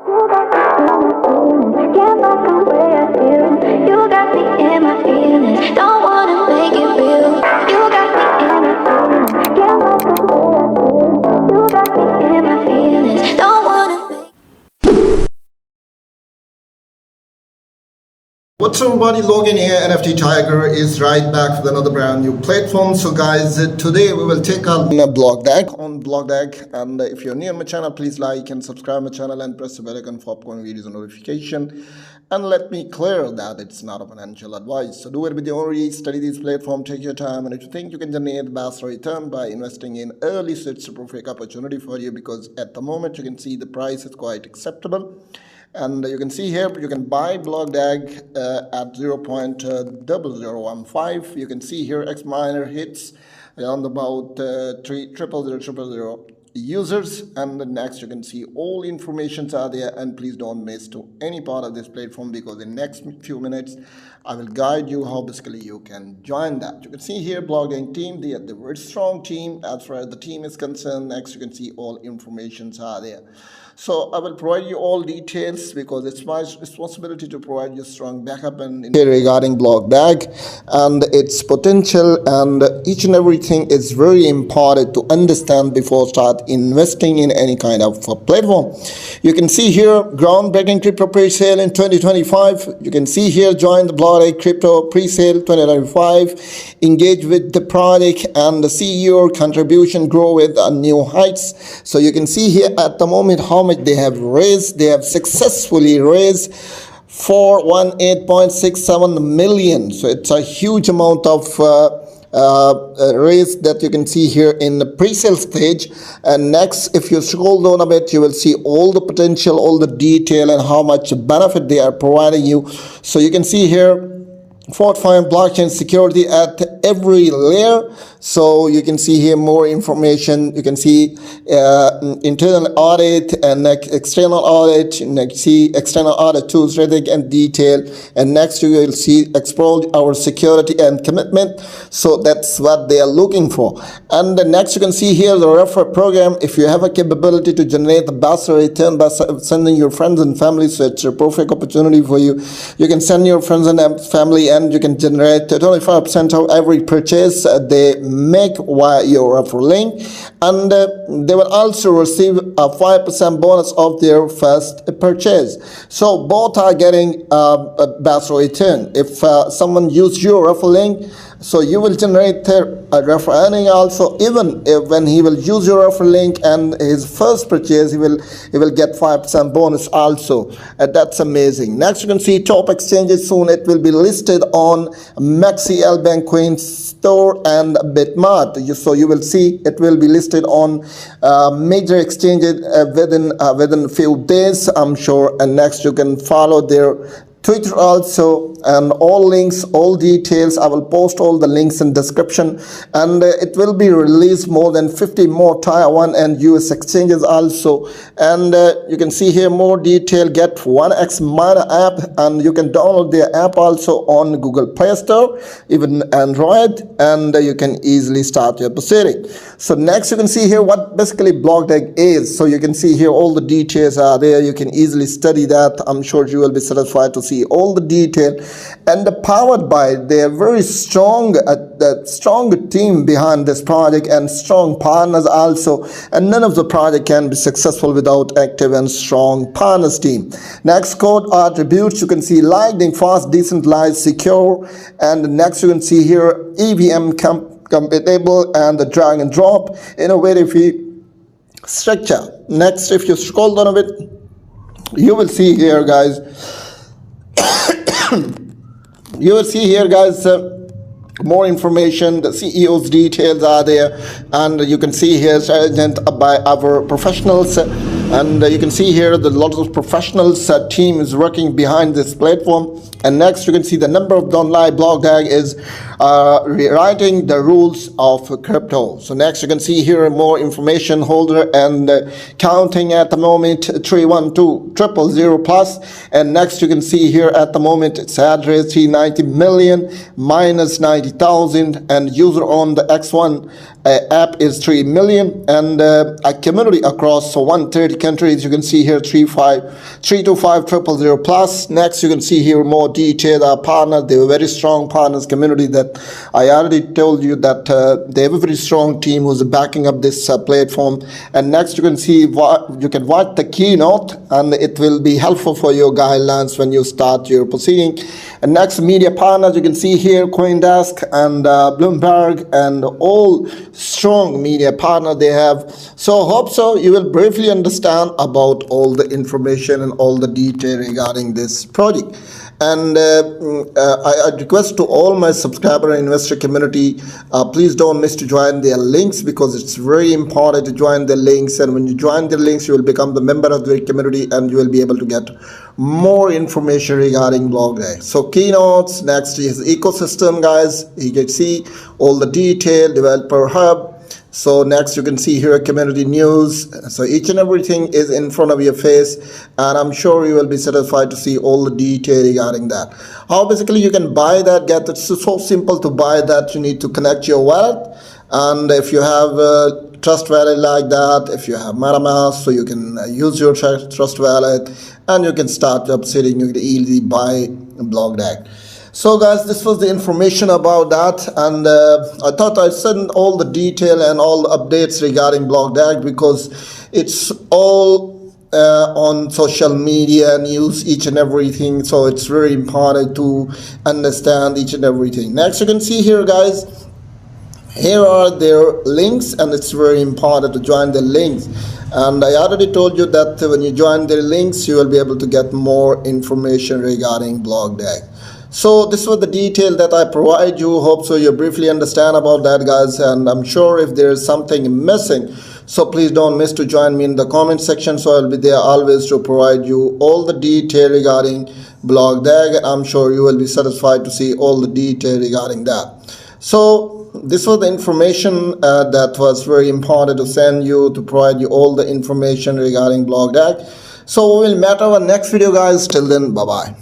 Can't fuck the way I feel. You got me in my feelings. Don't wanna make it real. You got me in my feelings. Can't fuck the way I feel. You got me in my feelings. Don't wanna make What's up everybody, Logan here. NFT Tiger is right back with another brand new platform. So guys, today we will take on BlockDAG on BlockDAG, and if you're new on my channel, please like and subscribe my channel and press the bell icon for upcoming videos and notification. And let me clear that it's not a financial advice, so do it with your own research, study this platform, take your time, and if you think you can generate the best return by investing in early, so it's a perfect opportunity for you, because at the moment you can see the price is quite acceptable. And you can see here, you can buy BlockDAG at 0.0015. You can see here X miner hits around about 300,000 users, and next you can see all informations are there. And please don't miss to any part of this platform, because in next few minutes I will guide you how basically you can join that. You can see here BlockDAG team, they are the very strong team as far as the team is concerned. Next you can see all informations are there. So I will provide you all details, because it's my responsibility to provide you strong backup and regarding BlockDAG and its potential, and each and everything is very important to understand before start investing in any kind of platform. You can see here groundbreaking crypto pre-sale in 2025. You can see here join the BlockDAG crypto pre-sale 2025, engage with the project, and the CEO contribution grow with new heights. So you can see here at the moment how much they have raised. They have successfully raised 418.67 million. So it's a huge amount of raise that you can see here in the pre-sale stage. And next, if you scroll down a bit, you will see all the potential, all the detail, and how much benefit they are providing you. So you can see here fortifying blockchain security at every layer. So you can see here more information. You can see internal audit and external audit. You can see external audit tools, strategic and detail. And next you will see explore our security and commitment. So that's what they are looking for. And the next you can see here the referral program. If you have a capability to generate the best return by sending your friends and family, so it's a perfect opportunity for you. You can send your friends and family, and you can generate 25% of every purchase they make via your referral link, and they will also receive a 5% bonus of their first purchase. So both are getting a best return. If someone uses your referral link, so you will generate their referral earning also. Even if when he will use your referral link and his first purchase, he will get 5% bonus also. That's amazing. Next you can see top exchanges. Soon it will be listed on 𝐒𝐂𝐈𝐅𝐈𝐄𝐃 Coin Store and Bitmart. So you will see it will be listed on major exchanges within a few days, I'm sure. And next you can follow their Twitter also, and all links, all details, I will post all the links in description. And it will be released more than 50 more Tier 1 and US exchanges also. And you can see here more detail. Get 1x Miner app, and you can download their app also on Google Play Store, even Android, and you can easily start your proceeding. So next you can see here what basically BlockDAG is. So you can see here all the details are there. You can easily study that. I'm sure you will be satisfied to see all the detail. And powered by their very strong team behind this project, and strong partners also. And none of the project can be successful without active and strong partners team. Next code attributes, you can see lightning fast, decentralized, secure. And next you can see here EVM compatible, and the drag and drop innovative structure. Next, if you scroll down a bit, you will see here guys you will see here guys more information. The CEO's details are there, and you can see here agent by our professionals, and you can see here that lots of professionals team is working behind this platform. And next you can see the number of downline BlockDAG is rewriting the rules of crypto. So next you can see here more information holder and counting at the moment 312,000 plus. And next you can see here at the moment its address 390 million minus 90,000, and user on the X1 app is 3 million, and a community across 130 countries. You can see here 325,000 plus. Next you can see here more detail. Our partners, they were very strong partners community that I already told you that they have a very strong team who's backing up this platform. And next you can see you can watch the keynote, and it will be helpful for your guidelines when you start your proceeding. And next media partners, you can see here CoinDesk and Bloomberg and all strong media partner they have. So hope so you will briefly understand about all the information and all the detail regarding this project. And I request to all my subscriber and investor community, please don't miss to join their links, because it's very important to join the links. And when you join the links, you will become the member of the community and you will be able to get more information regarding BlockDAG. So keynotes, next is ecosystem, guys. You can see all the detail, developer hub. So next you can see here community news. So each and everything is in front of your face, and I'm sure you will be satisfied to see all the detail regarding that. How basically you can buy that, get it. It's so simple to buy that. You need to connect your wallet, and if you have a trust wallet like that, if you have MetaMask, so you can use your trust wallet and you can start upselling. You can easily buy BlockDAG. So guys, this was the information about that, and I thought I'd send all the detail and all the updates regarding BlockDAG, because it's all on social media news, each and everything. So it's very important to understand each and everything. Next you can see here, guys, here are their links, and it's very important to join the links. And I already told you that when you join the links, you will be able to get more information regarding BlockDAG. So this was the detail that I provide you. Hope so you briefly understand about that, guys, and I'm sure if there is something missing, so please don't miss to join me in the comment section. So I'll be there always to provide you all the detail regarding BlockDAG. I'm sure you will be satisfied to see all the detail regarding that. So this was the information that was very important to send you, to provide you all the information regarding BlockDAG. So we will meet our next video, guys. Till then, bye bye.